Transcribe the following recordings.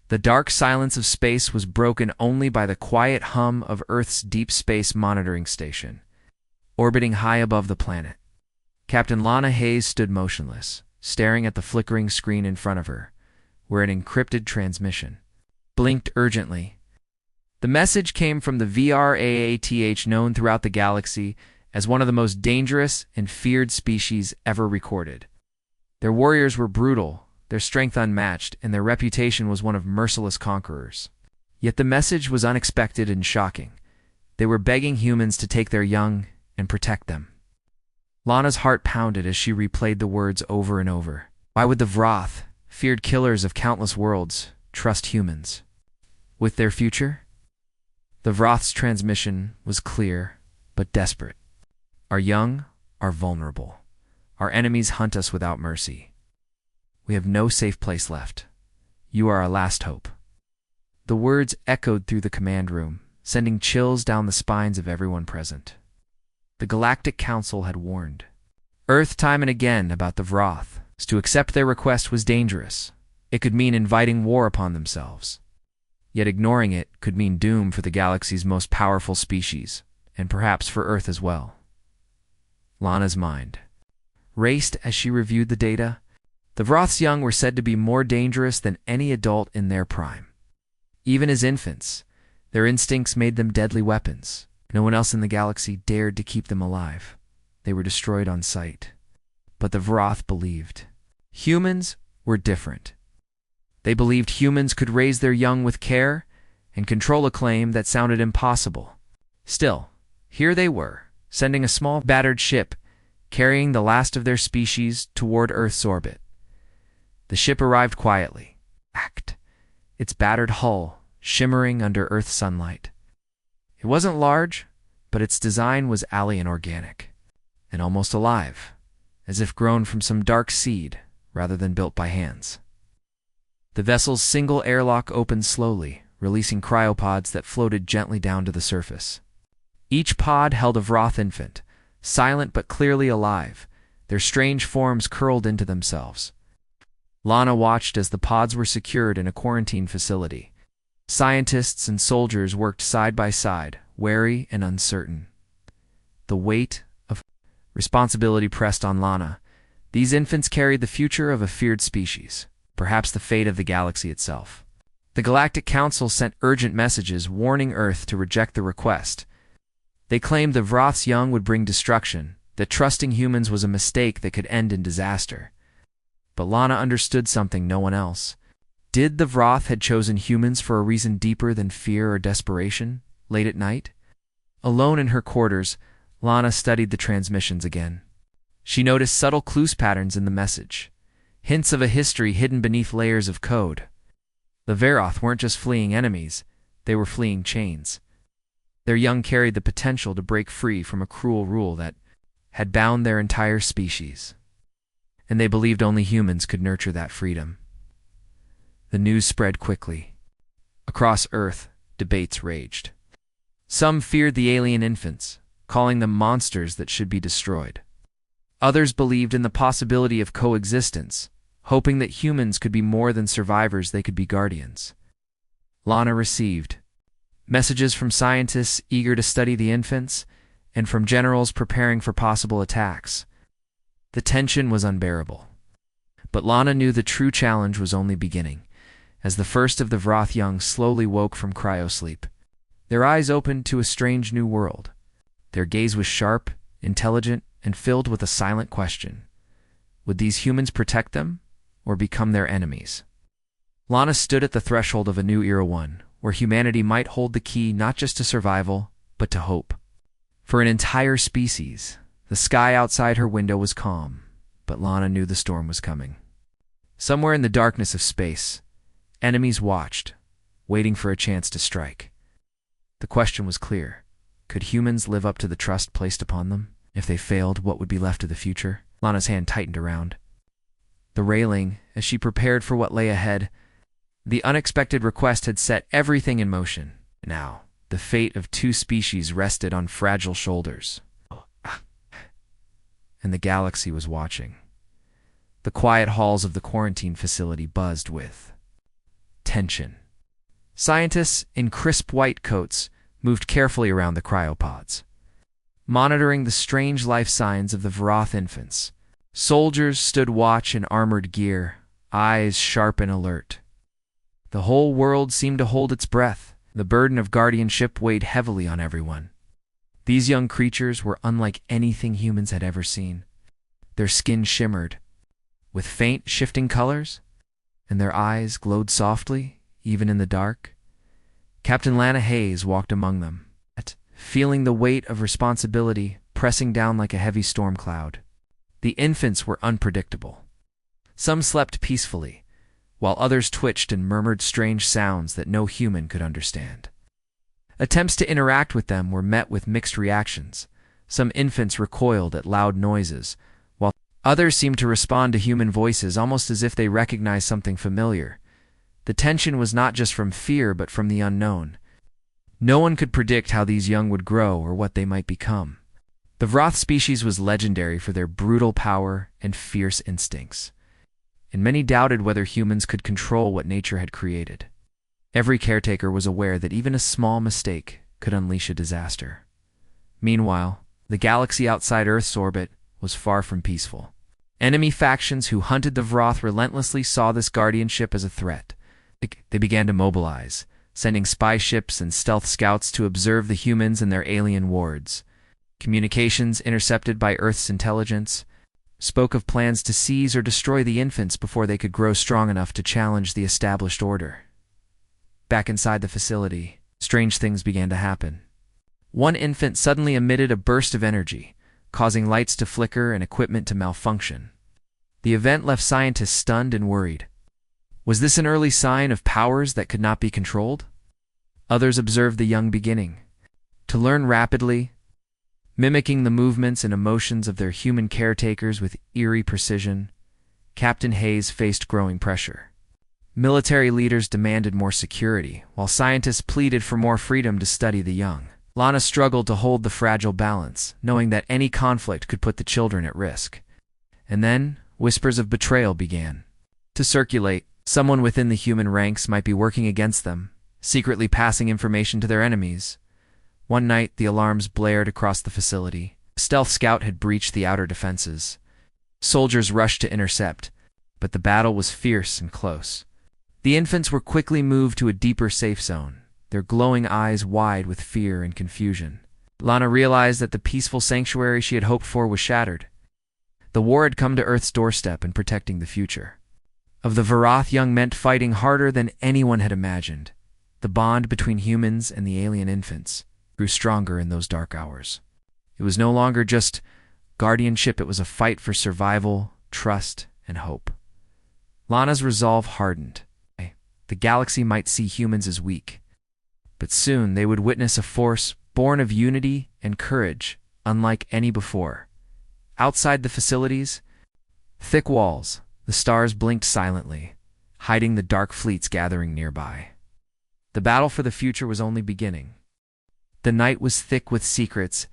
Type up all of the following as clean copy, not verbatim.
The dark silence of space was broken only by the quiet hum of Earth's deep space monitoring station, orbiting high above the planet. Captain Lana Hayes stood motionless, staring at the flickering screen in front of her, where an encrypted transmission blinked urgently. The message came from the VRAATH, known throughout the galaxy as one of the most dangerous and feared species ever recorded. Their warriors were brutal, their strength unmatched, and their reputation was one of merciless conquerors. Yet the message was unexpected and shocking. They were begging humans to take their young and protect them. Lana's heart pounded as she replayed the words over and over. Why would the Vroth, feared killers of countless worlds, trust humans with their future? The Vroth's transmission was clear, but desperate. Our young are vulnerable. Our enemies hunt us without mercy. We have no safe place left. You are our last hope. The words echoed through the command room, sending chills down the spines of everyone present. The Galactic Council had warned Earth time and again about the Vroth. To accept their request was dangerous. It could mean inviting war upon themselves. Yet ignoring it could mean doom for the galaxy's most powerful species, and perhaps for Earth as well. Lana's mind raced as she reviewed the data. The Vroth's young were said to be more dangerous than any adult in their prime. Even as infants, their instincts made them deadly weapons. No one else in the galaxy dared to keep them alive. They were destroyed on sight. But the Vroth believed humans were different. They believed humans could raise their young with care and control a claim that sounded impossible. Still, here they were, sending a small battered ship, carrying the last of their species toward Earth's orbit. The ship arrived quietly, its battered hull shimmering under Earth's sunlight. It wasn't large, but its design was alien organic, and almost alive, as if grown from some dark seed rather than built by hands. The vessel's single airlock opened slowly, releasing cryopods that floated gently down to the surface. Each pod held a Vroth infant, silent but clearly alive, their strange forms curled into themselves. Lana watched as the pods were secured in a quarantine facility. Scientists and soldiers worked side by side, wary and uncertain. The weight of responsibility pressed on Lana. These infants carried the future of a feared species, perhaps the fate of the galaxy itself. The Galactic Council sent urgent messages warning Earth to reject the request. They claimed the Vroth's young would bring destruction, that trusting humans was a mistake that could end in disaster. But Lana understood something no one else. Did the Vroth had chosen humans for a reason deeper than fear or desperation, late at night? Alone in her quarters, Lana studied the transmissions again. She noticed subtle clue patterns in the message, hints of a history hidden beneath layers of code. The Vroth weren't just fleeing enemies, they were fleeing chains. Their young carried the potential to break free from a cruel rule that had bound their entire species. And they believed only humans could nurture that freedom. The news spread quickly. Across Earth, debates raged. Some feared the alien infants, calling them monsters that should be destroyed. Others believed in the possibility of coexistence, hoping that humans could be more than survivors, they could be guardians. Lana received messages from scientists eager to study the infants, and from generals preparing for possible attacks. The tension was unbearable. But Lana knew the true challenge was only beginning, as the first of the Vroth young slowly woke from cryosleep. Their eyes opened to a strange new world. Their gaze was sharp, intelligent, and filled with a silent question. Would these humans protect them, or become their enemies? Lana stood at the threshold of a new era, one where humanity might hold the key not just to survival, but to hope. For an entire species, the sky outside her window was calm, but Lana knew the storm was coming. Somewhere in the darkness of space, enemies watched, waiting for a chance to strike. The question was clear. Could humans live up to the trust placed upon them? If they failed, what would be left of the future? Lana's hand tightened around the railing as she prepared for what lay ahead. The unexpected request had set everything in motion. Now, the fate of two species rested on fragile shoulders. And the galaxy was watching. The quiet halls of the quarantine facility buzzed with tension. Scientists in crisp white coats moved carefully around the cryopods, monitoring the strange life signs of the Vroth infants. Soldiers stood watch in armored gear, eyes sharp and alert. The whole world seemed to hold its breath. The burden of guardianship weighed heavily on everyone. These young creatures were unlike anything humans had ever seen. Their skin shimmered with faint, shifting colors, and their eyes glowed softly, even in the dark. Captain Lana Hayes walked among them, feeling the weight of responsibility pressing down like a heavy storm cloud. The infants were unpredictable. Some slept peacefully, while others twitched and murmured strange sounds that no human could understand. Attempts to interact with them were met with mixed reactions. Some infants recoiled at loud noises, while others seemed to respond to human voices almost as if they recognized something familiar. The tension was not just from fear but from the unknown. No one could predict how these young would grow or what they might become. The Vroth species was legendary for their brutal power and fierce instincts, and many doubted whether humans could control what nature had created. Every caretaker was aware that even a small mistake could unleash a disaster. Meanwhile, the galaxy outside Earth's orbit was far from peaceful. Enemy factions who hunted the Vroth relentlessly saw this guardianship as a threat. They began to mobilize, sending spy ships and stealth scouts to observe the humans and their alien wards. Communications intercepted by Earth's intelligence spoke of plans to seize or destroy the infants before they could grow strong enough to challenge the established order. Back inside the facility, strange things began to happen. One infant suddenly emitted a burst of energy, causing lights to flicker and equipment to malfunction. The event left scientists stunned and worried. Was this an early sign of powers that could not be controlled? Others observed the young beginning to learn rapidly, mimicking the movements and emotions of their human caretakers with eerie precision. Captain Hayes faced growing pressure. Military leaders demanded more security, while scientists pleaded for more freedom to study the young. Lana struggled to hold the fragile balance, knowing that any conflict could put the children at risk. And then, whispers of betrayal began to circulate. Someone within the human ranks might be working against them, secretly passing information to their enemies. One night, the alarms blared across the facility. A stealth scout had breached the outer defenses. Soldiers rushed to intercept, but the battle was fierce and close. The infants were quickly moved to a deeper safe zone, their glowing eyes wide with fear and confusion. Lana realized that the peaceful sanctuary she had hoped for was shattered. The war had come to Earth's doorstep and protecting the future of the Vroth young meant fighting harder than anyone had imagined. The bond between humans and the alien infants grew stronger in those dark hours. It was no longer just guardianship, it was a fight for survival, trust, and hope. Lana's resolve hardened. The galaxy might see humans as weak, but soon they would witness a force born of unity and courage unlike any before. Outside the facilities, thick walls, the stars blinked silently, hiding the dark fleets gathering nearby. The battle for the future was only beginning. The night was thick with secrets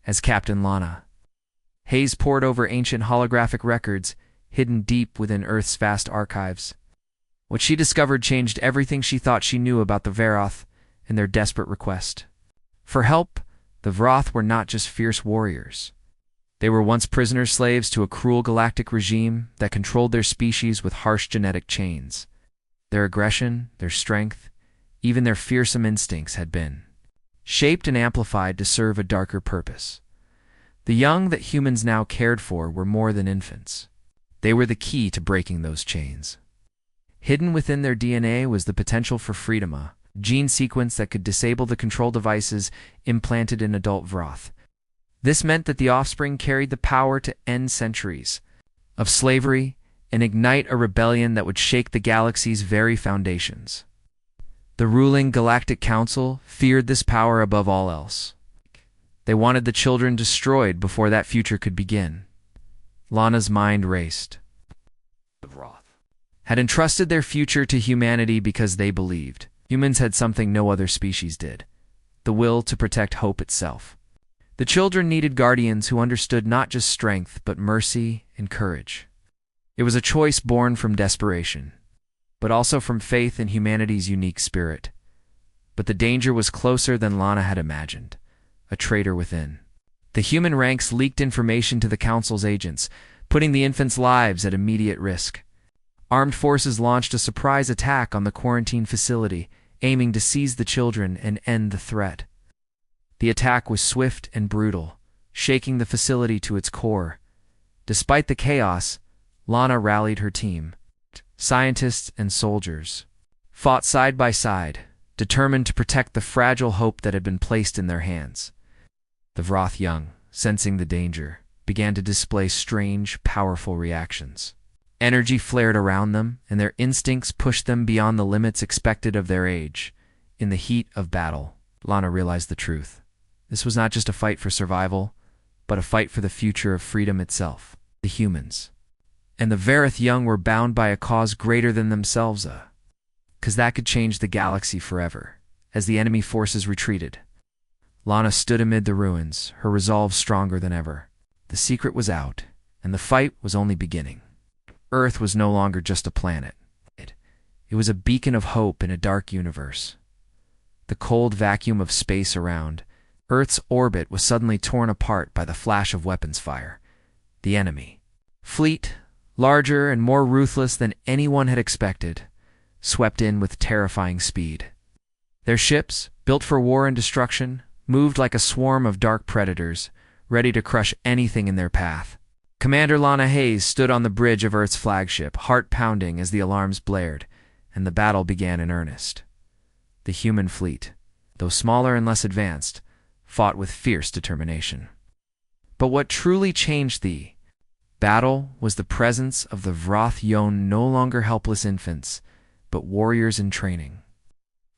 as Captain Lana Hayes pored over ancient holographic records hidden deep within Earth's vast archives. What she discovered changed everything she thought she knew about the Vroth and their desperate request for help. The Vroth were not just fierce warriors. They were once prisoner slaves to a cruel galactic regime that controlled their species with harsh genetic chains. Their aggression, their strength, even their fearsome instincts had been shaped and amplified to serve a darker purpose. The young that humans now cared for were more than infants. They were the key to breaking those chains. Hidden within their DNA was the potential for freedom, a gene sequence that could disable the control devices implanted in adult Vroth. This meant that the offspring carried the power to end centuries of slavery and ignite a rebellion that would shake the galaxy's very foundations. The ruling Galactic Council feared this power above all else. They wanted the children destroyed before that future could begin. Lana's mind raced. The Vroth had entrusted their future to humanity because they believed humans had something no other species did: the will to protect hope itself. The children needed guardians who understood not just strength but mercy and courage. It was a choice born from desperation. but also from faith in humanity's unique spirit. But the danger was closer than Lana had imagined, a traitor within. The human ranks leaked information to the Council's agents, putting the infants' lives at immediate risk. Armed forces launched a surprise attack on the quarantine facility, aiming to seize the children and end the threat. The attack was swift and brutal, shaking the facility to its core. Despite the chaos, Lana rallied her team. Scientists and soldiers fought side by side, determined to protect the fragile hope that had been placed in their hands. The Vroth young, sensing the danger, began to display strange, powerful reactions. Energy flared around them, and their instincts pushed them beyond the limits expected of their age. In the heat of battle, Lana realized the truth. This was not just a fight for survival, but a fight for the future of freedom itself, the humans. And the Vareth young were bound by a cause greater than themselves, because that could change the galaxy forever. As the enemy forces retreated, Lana stood amid the ruins, her resolve stronger than ever. The secret was out, and the fight was only beginning. Earth was no longer just a planet. It was a beacon of hope in a dark universe. The cold vacuum of space around Earth's orbit was suddenly torn apart by the flash of weapons fire. The enemy, fleet, larger and more ruthless than anyone had expected, swept in with terrifying speed. Their ships, built for war and destruction, moved like a swarm of dark predators, ready to crush anything in their path. Commander Lana Hayes stood on the bridge of Earth's flagship, heart pounding as the alarms blared, and the battle began in earnest. The human fleet, though smaller and less advanced, fought with fierce determination. But what truly changed the battle was the presence of the Vroth young, no longer helpless infants, but warriors in training.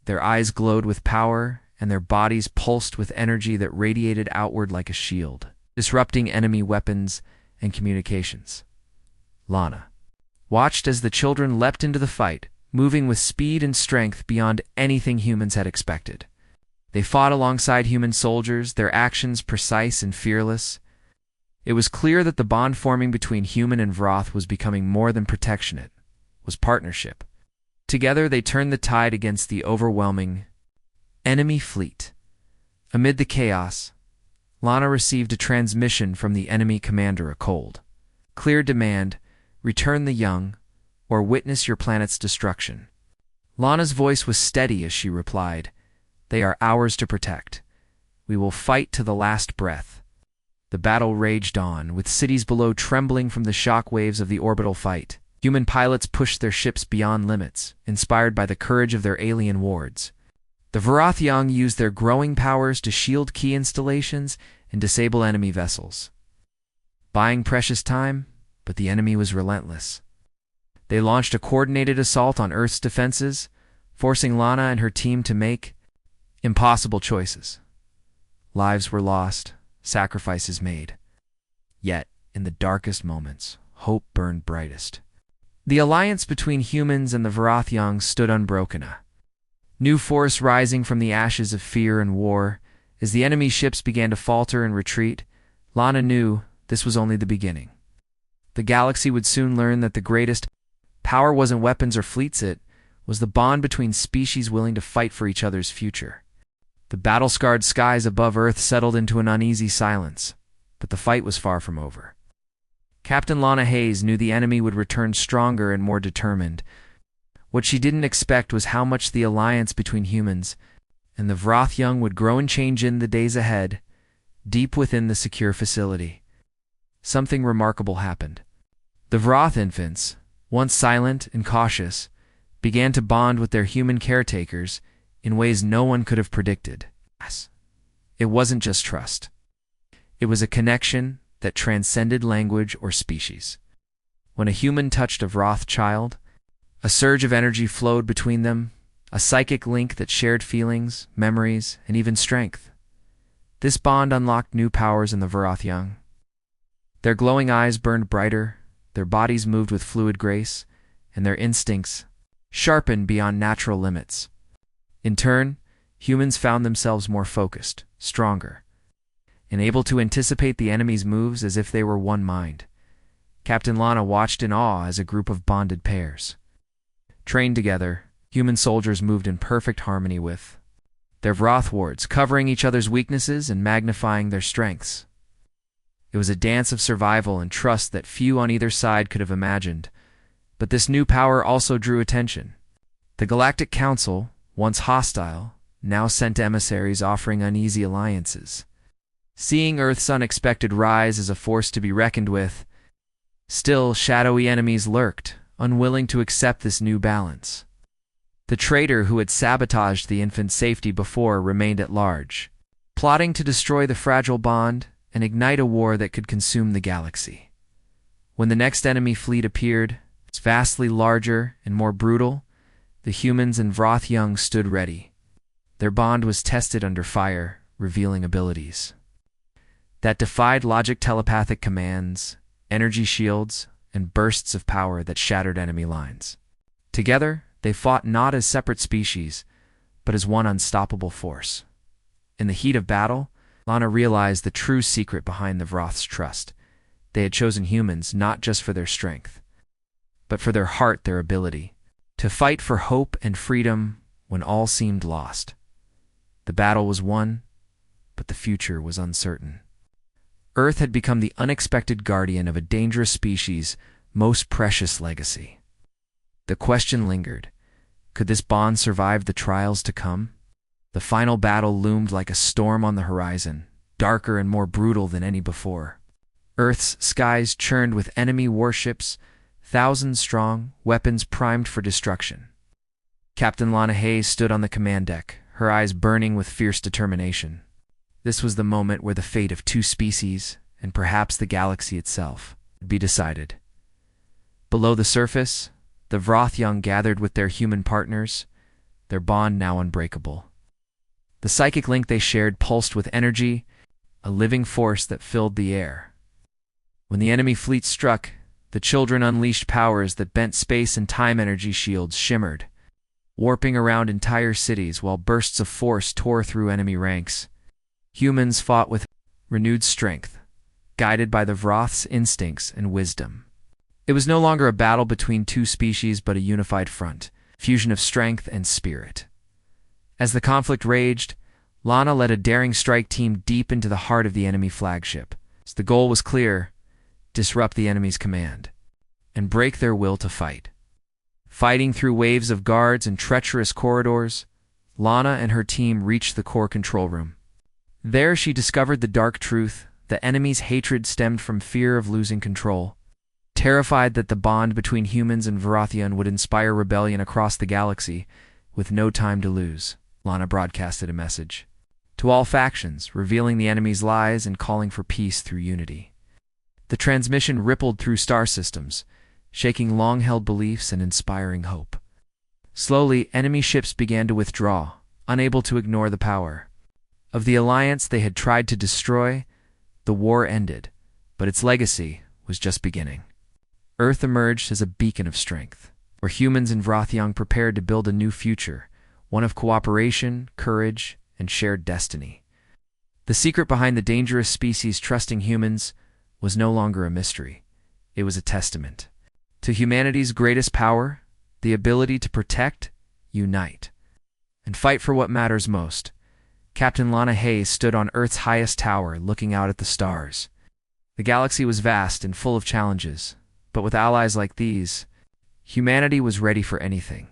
Their eyes glowed with power, and their bodies pulsed with energy that radiated outward like a shield, disrupting enemy weapons and communications. Lana watched as the children leapt into the fight, moving with speed and strength beyond anything humans had expected. They fought alongside human soldiers, their actions precise and fearless. It was clear that the bond forming between human and Vroth was becoming more than protection, it was partnership. Together they turned the tide against the overwhelming enemy fleet. Amid the chaos, Lana received a transmission from the enemy commander, a cold, clear demand: return the young, or witness your planet's destruction. Lana's voice was steady as she replied, "They are ours to protect. We will fight to the last breath." The battle raged on, with cities below trembling from the shock waves of the orbital fight. Human pilots pushed their ships beyond limits, inspired by the courage of their alien wards. The Vroth young used their growing powers to shield key installations and disable enemy vessels, buying precious time, but the enemy was relentless. They launched a coordinated assault on Earth's defenses, forcing Lana and her team to make impossible choices. Lives were lost, sacrifices made. Yet, in the darkest moments, hope burned brightest. The alliance between humans and the Vroth young stood unbroken, a new force rising from the ashes of fear and war. As the enemy ships began to falter and retreat, Lana knew this was only the beginning. The galaxy would soon learn that the greatest power wasn't weapons or fleets, it was the bond between species willing to fight for each other's future. The battle-scarred skies above Earth settled into an uneasy silence, but the fight was far from over. Captain Lana Hayes knew the enemy would return stronger and more determined. What she didn't expect was how much the alliance between humans and the Vroth young would grow and change in the days ahead. Deep within the secure facility, something remarkable happened. The Vroth infants, once silent and cautious, began to bond with their human caretakers in ways no one could have predicted. It wasn't just trust. It was a connection that transcended language or species. When a human touched a Vroth child, a surge of energy flowed between them, a psychic link that shared feelings, memories, and even strength. This bond unlocked new powers in the Vroth young. Their glowing eyes burned brighter, their bodies moved with fluid grace, and their instincts sharpened beyond natural limits. In turn, humans found themselves more focused, stronger, and able to anticipate the enemy's moves as if they were one mind. Captain Lana watched in awe as a group of bonded pairs Trained together, human soldiers moved in perfect harmony with their Vroth wards, covering each other's weaknesses and magnifying their strengths. It was a dance of survival and trust that few on either side could have imagined. But this new power also drew attention. The Galactic Council, once hostile, now sent emissaries offering uneasy alliances. Seeing Earth's unexpected rise as a force to be reckoned with, still shadowy enemies lurked, unwilling to accept this new balance. The traitor who had sabotaged the infant's safety before remained at large, plotting to destroy the fragile bond and ignite a war that could consume the galaxy. When the next enemy fleet appeared, vastly larger and more brutal, the humans and Vroth young stood ready. Their bond was tested under fire, revealing abilities that defied logic, telepathic commands, energy shields, and bursts of power that shattered enemy lines. Together, they fought not as separate species, but as one unstoppable force. In the heat of battle, Lana realized the true secret behind the Vroth's trust. They had chosen humans not just for their strength, but for their heart, their ability to fight for hope and freedom when all seemed lost. The battle was won, but the future was uncertain. Earth had become the unexpected guardian of a dangerous species' most precious legacy. The question lingered, could this bond survive the trials to come? The final battle loomed like a storm on the horizon, darker and more brutal than any before. Earth's skies churned with enemy warships, thousands strong, weapons primed for destruction. Captain Lana Hayes stood on the command deck, her eyes burning with fierce determination. This was the moment where the fate of two species, and perhaps the galaxy itself, would be decided. Below the surface, the Vroth young gathered with their human partners, their bond now unbreakable. The psychic link they shared pulsed with energy, a living force that filled the air. When the enemy fleet struck, the children unleashed powers that bent space and time. Energy shields shimmered, warping around entire cities while bursts of force tore through enemy ranks. Humans fought with renewed strength, guided by the Vroth's instincts and wisdom. It was no longer a battle between two species but a unified front, fusion of strength and spirit. As the conflict raged, Lana led a daring strike team deep into the heart of the enemy flagship. The goal was clear: disrupt the enemy's command and break their will to fight. Fighting through waves of guards and treacherous corridors, Lana and her team reached the core control room. There she discovered the dark truth: the enemy's hatred stemmed from fear of losing control. Terrified that the bond between humans and Vrothian would inspire rebellion across the galaxy, with no time to lose, Lana broadcasted a message to all factions, revealing the enemy's lies and calling for peace through unity. The transmission rippled through star systems, shaking long-held beliefs and inspiring hope. Slowly, enemy ships began to withdraw, unable to ignore the power of the alliance they had tried to destroy. The war ended, but its legacy was just beginning. Earth emerged as a beacon of strength, where humans and Vrothian prepared to build a new future, one of cooperation, courage, and shared destiny. The secret behind the dangerous species trusting humans was no longer a mystery. It was a testament to humanity's greatest power, the ability to protect, unite, and fight for what matters most. Captain Lana Hayes stood on Earth's highest tower, looking out at the stars. The galaxy was vast and full of challenges, but with allies like these, humanity was ready for anything.